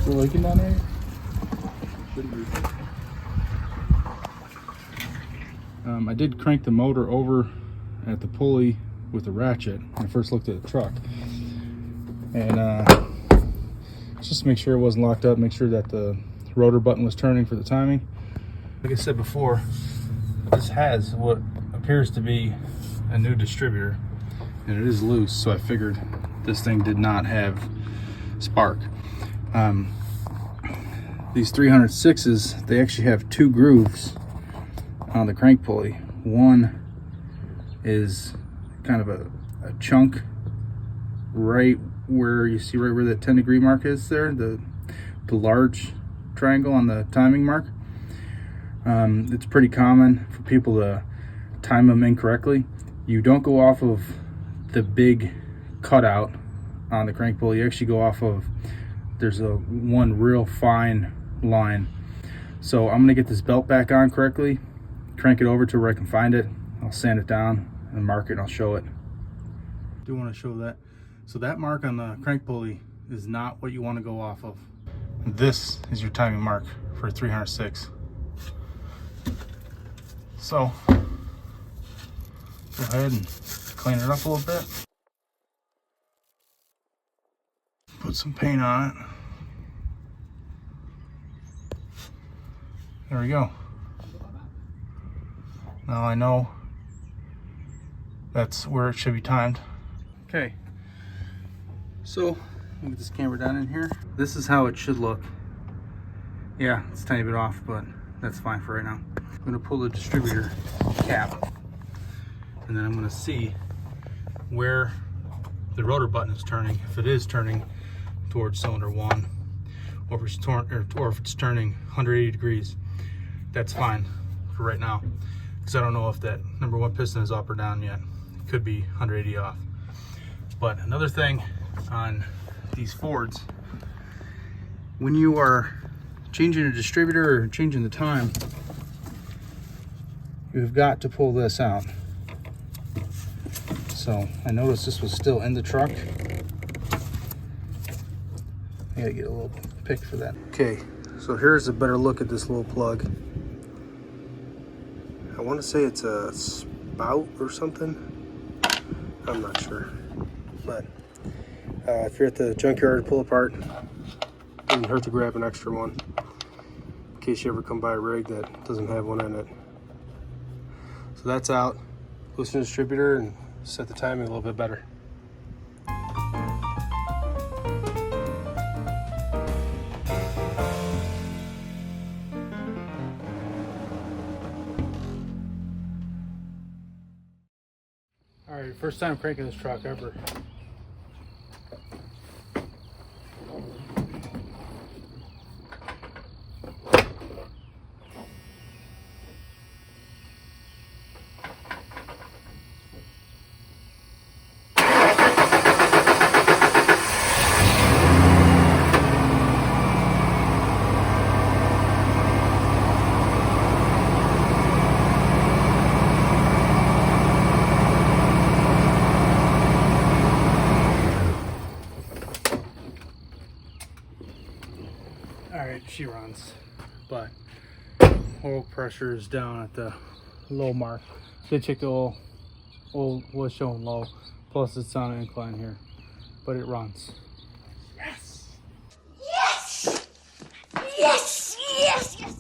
Still leaking down there? Shouldn't be. I did crank the motor over at the pulley with the ratchet when I first looked at the truck, and just to make sure it wasn't locked up, make sure that the rotor button was turning for the timing. Like I said before, this has what appears to be a new distributor, and it is loose, so I figured this thing did not have spark. These 306s, they actually have two grooves on the crank pulley. One is kind of a chunk right where you see right where that 10-degree mark is there, the large triangle on the timing mark. It's pretty common for people to time them incorrectly. You don't go off of the big cutout on the crank pulley. You actually go off of, there's one real fine line. So I'm gonna get this belt back on correctly, crank it over to where I can find it. I'll sand it down and mark it, and I'll show it. I do want to show that. So that mark on the crank pulley is not what you want to go off of. This is your timing mark for 306. So go ahead and clean it up a little bit. Put some paint on it. There we go. Now I know that's where it should be timed. Okay, so let me get this camera down in here. This is how it should look. Yeah, it's a tiny bit off, but that's fine for right now. I'm gonna pull the distributor cap, and then I'm gonna see where the rotor button is turning. If it is turning towards cylinder 1, or if it's turning 180 degrees, that's fine for right now, because I don't know if that number 1 piston is up or down yet. It could be 180 off. But another thing on these Fords, when you are changing a distributor or changing the time, you've got to pull this out. So I noticed this was still in the truck. I gotta get a little pick for that. Okay, so here's a better look at this little plug. I want to say it's a spout or something. I'm not sure. But if you're at the junkyard to pull apart, it doesn't hurt to grab an extra one in case you ever come by a rig that doesn't have one in it. So that's out. Loosen the distributor and set the timing a little bit better. All right, first time cranking this truck ever. Alright, she runs, but oil pressure is down at the low mark. Did check the oil was showing low, plus it's on an incline here, but it runs. Yes! Yes! Yes! Yes! Yes!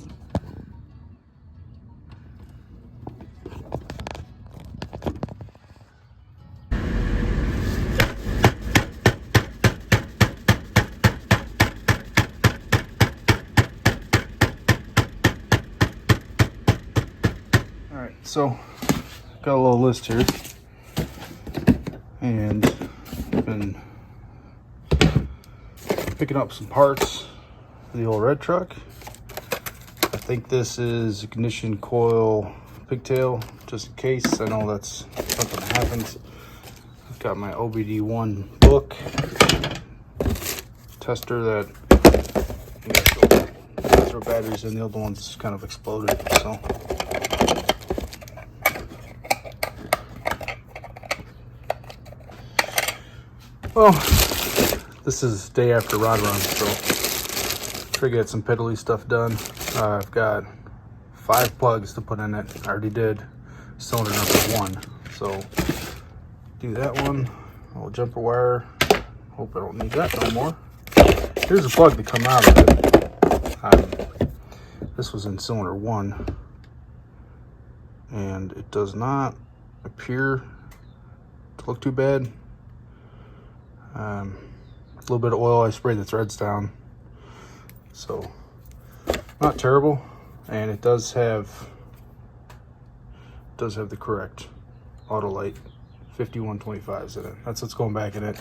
Alright, so got a little list here. and I've been picking up some parts for the old red truck. I think this is ignition coil pigtail, just in case. I know that's something that happens. I've got my OBD1 book tester that throw batteries in. The other one's kind of exploded, so. Well, this is day after rod run, so try to get some piddly stuff done. I've got 5 plugs to put in it. I already did cylinder number 1, so do that one. Little jumper wire. Hope I don't need that no more. Here's a plug to come out of it. This was in cylinder 1, and it does not appear to look too bad. A little bit of oil, I sprayed the threads down, so not terrible. And it does have the correct auto light 5125s in it. That's what's going back in it.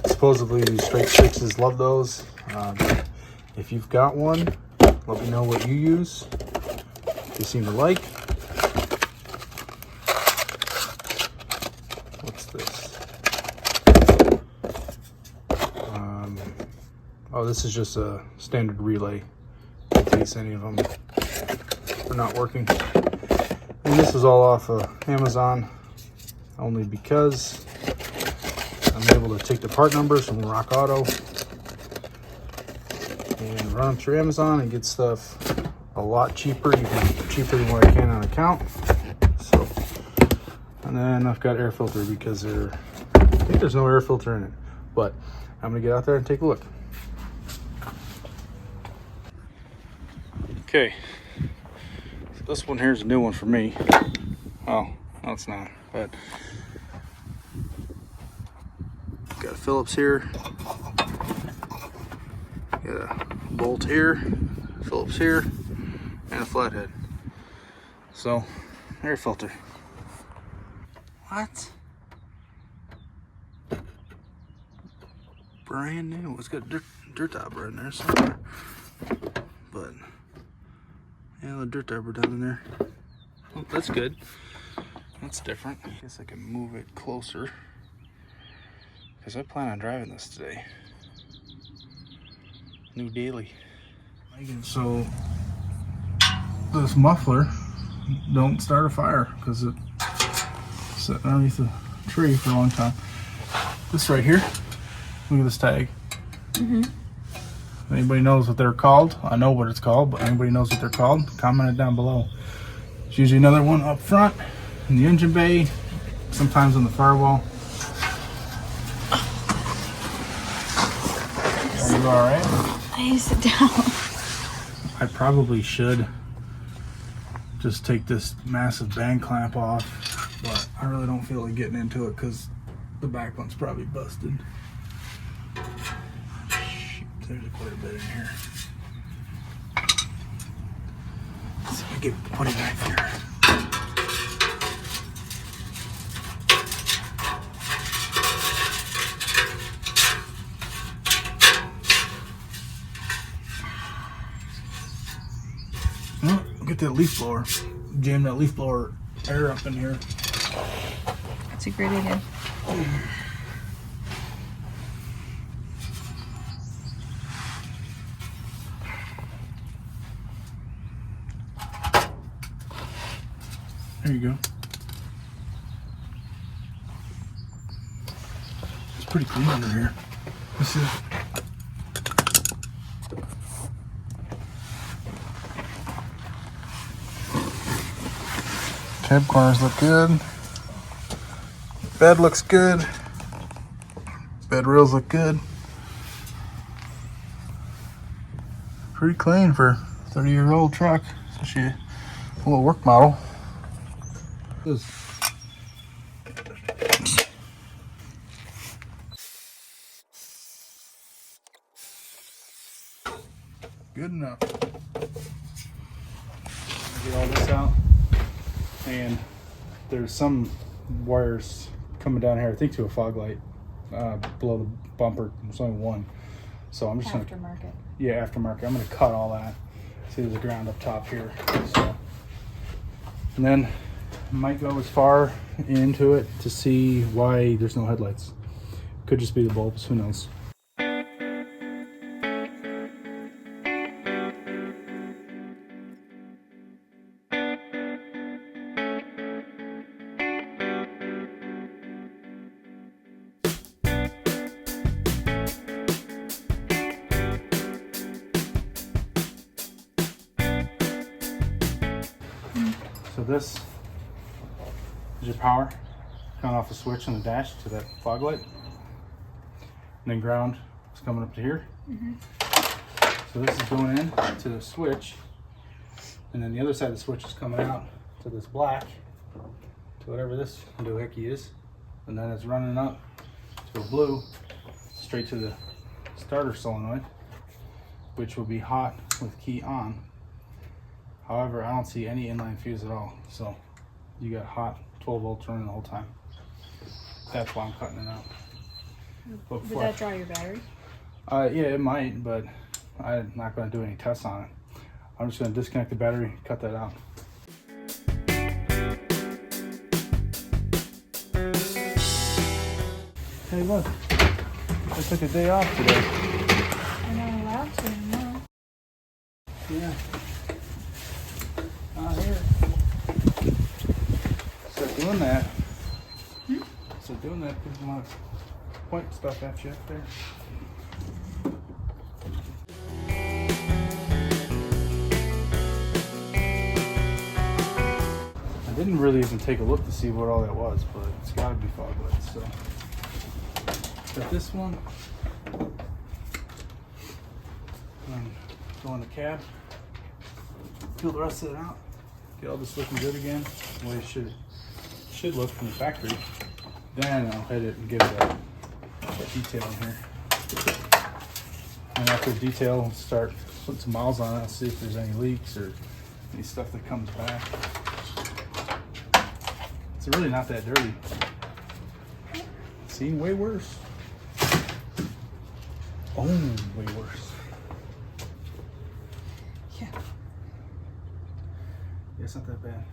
Supposedly these straight 6s love those. If you've got one, let me know what you use. You seem to like. What's this? Oh, this is just a standard relay in case any of them are not working. And this is all off of Amazon, only because I'm able to take the part numbers from Rock Auto and run them through Amazon and get stuff a lot cheaper, even cheaper than what I can on account. So, and then I've got air filter because I think there's no air filter in it, but I'm gonna get out there and take a look. Okay, so this one here's a new one for me. Oh, no it's not, but got a Phillips here, got a bolt here, Phillips here, and a flathead. So, air filter. What? Brand new. It's got dirt dauber in there somewhere, but yeah, the dirt dauber down in there. Oh, that's good. That's different. I guess I can move it closer because I plan on driving this today. New daily. So this muffler don't start a fire because it sat underneath the tree for a long time. This right here. Look at this tag. Anybody knows what they're called? I know what it's called, but anybody knows what they're called? Comment it down below. There's usually another one up front in the engine bay, sometimes on the firewall. Are you alright? I need to sit down. I probably should just take this massive bang clamp off, but I really don't feel like getting into it because the back one's probably busted. There's quite a bit in here. So I get put it back there. Oh, get that leaf blower. Jam that leaf blower air up in here. That's a great idea. There you go. It's pretty clean under here. Let's see. Cab corners look good. Bed looks good. Bed rails look good. Pretty clean for a 30-year-old truck, especially a little work model. Good enough. Get all this out, and there's some wires coming down here, I think to a fog light below the bumper. There's only one. So I'm just going to... Aftermarket. Yeah, aftermarket. I'm going to cut all that. See, there's a ground up top here. So, and then might go as far into it to see why there's no headlights. Could just be the bulbs. Who knows? So this is your power coming off the switch on the dash to that fog light. And then ground is coming up to here. So this is going in to the switch. And then the other side of the switch is coming out to this black, to whatever this doohickey is. And then it's running up to a blue, straight to the starter solenoid, which will be hot with key on. However, I don't see any inline fuse at all. So you got hot 12 volts running the whole time. That's why I'm cutting it out. Would that draw your battery? Yeah, it might, but I'm not going to do any tests on it. I'm just going to disconnect the battery, cut that out. Hey, look. I took a day off today. I'm not allowed to anymore. Yeah. Here. Start doing that. Start doing that. People want to point stuff at you up there. I didn't really even take a look to see what all that was, but it's got to be fog lights. So got this one. Go in the cab. Peel the rest of it out. Get all this looking good again, the way it should look from the factory. Then I'll hit it and give it a detail in here. And after detail, I'll start putting some miles on it. I'll see if there's any leaks or any stuff that comes back. It's really not that dirty. Seen way worse. Oh, way worse. Yeah. Yeah, it's not that bad.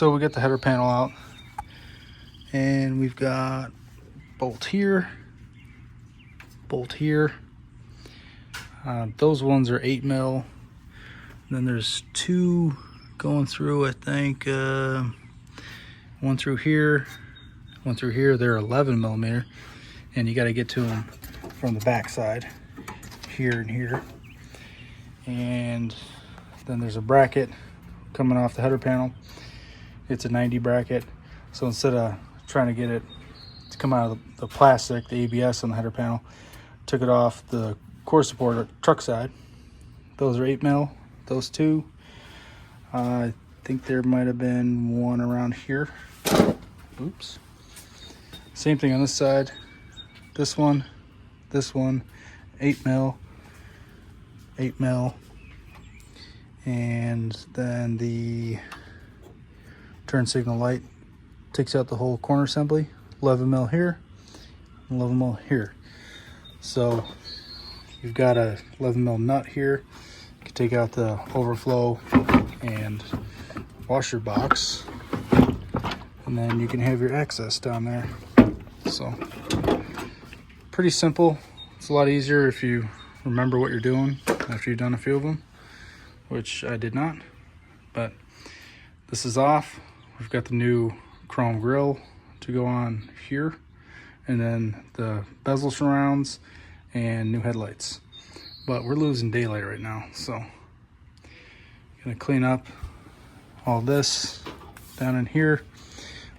So we got the header panel out, and we've got bolt here, bolt here. Those ones are 8 mil. Then there's 2 going through, I think, one through here, one through here. They're 11 millimeter, and you got to get to them from the back side, here and here. And then there's a bracket coming off the header panel. It's a 90 bracket. So instead of trying to get it to come out of the plastic, the ABS on the header panel, took it off the core support truck side. Those are 8 mil, those 2. I think there might have been one around here. Oops. Same thing on this side. This one, 8 mil, 8 mil. And then the turn signal light takes out the whole corner assembly. 11 mil here, 11 mil here. So you've got a 11 mil nut here. You can take out the overflow and washer box, and then you can have your access down there. So pretty simple. It's a lot easier if you remember what you're doing after you've done a few of them, which I did not. But this is off. We've got the new chrome grille to go on here, and then the bezel surrounds and new headlights. But we're losing daylight right now, so gonna clean up all this down in here.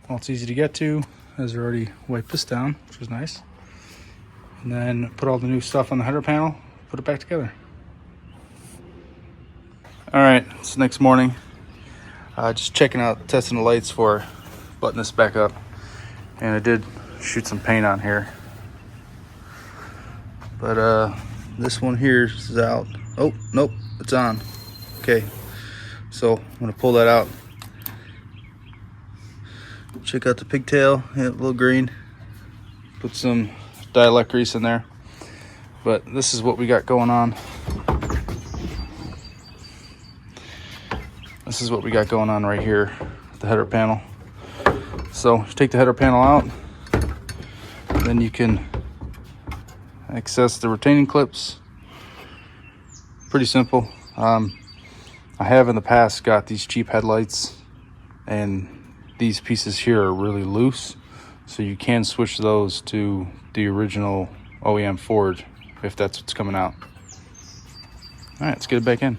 Well, it's easy to get to, as I already wiped this down, which was nice. And then put all the new stuff on the header panel, put it back together. All right, it's next morning. Just checking out, testing the lights for button this back up. And I did shoot some paint on here. But this one here is out. Oh, nope, it's on. Okay, so I'm gonna pull that out. Check out the pigtail, yeah, a little green. Put some dialect grease in there. But this is what we got going on. This is what we got going on right here, the header panel. So you take the header panel out, then you can access the retaining clips. Pretty simple. I have in the past got these cheap headlights, and these pieces here are really loose, so you can switch those to the original OEM Ford if that's what's coming out. All right, let's get it back in.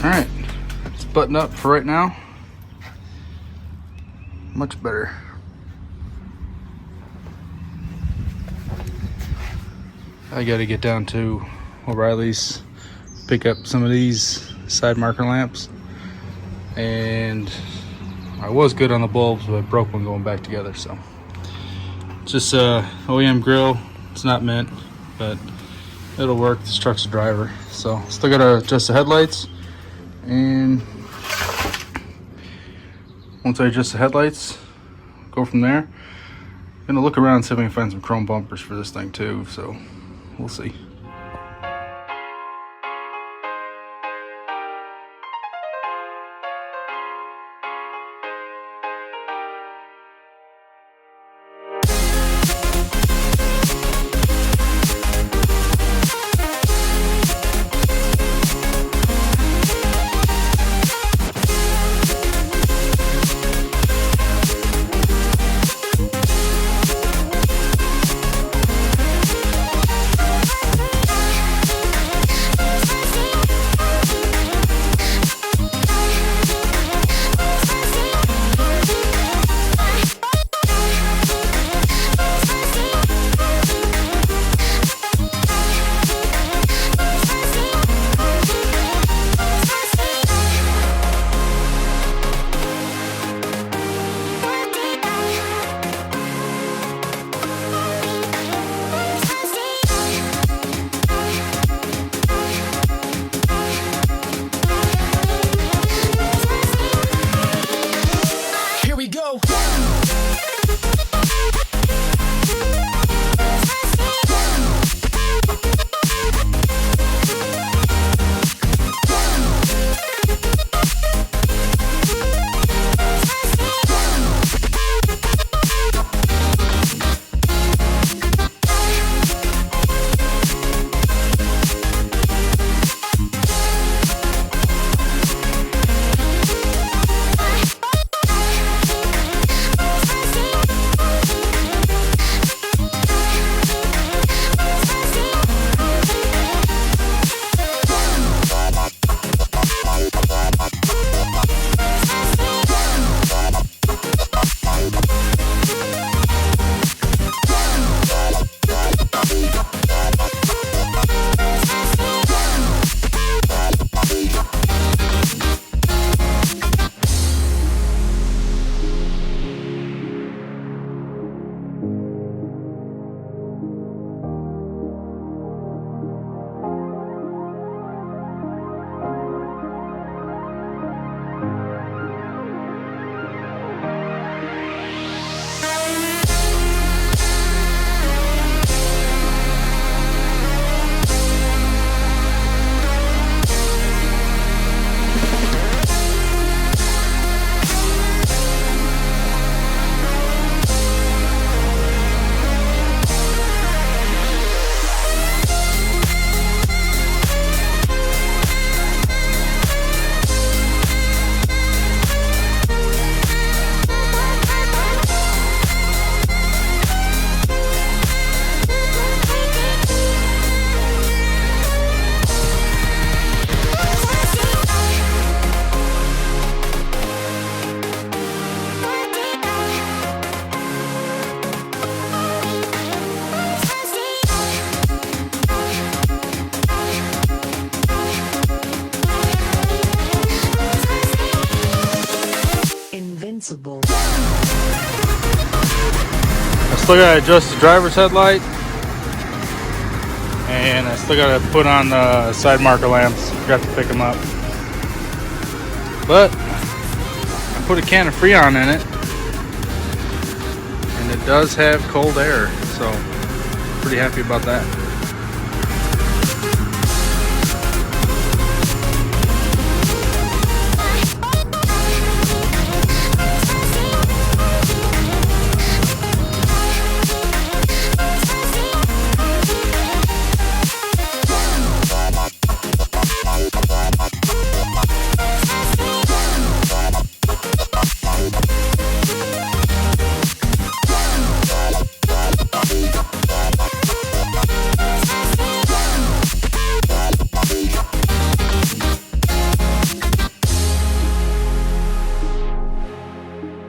All right, let's button up for right now. Much better. I got to get down to O'Reilly's, pick up some of these side marker lamps, and I was good on the bulbs, but I broke one going back together. So just OEM grill. It's not mint, but it'll work. This truck's a driver. So still gotta adjust the headlights, and once I adjust the headlights, go from there. Gonna look around and see if I can find some chrome bumpers for this thing too, so we'll see. Invincible. I still gotta adjust the driver's headlight, and I still gotta put on the side marker lamps. Forgot to pick them up, but I put a can of Freon in it, and it does have cold air, so pretty happy about that.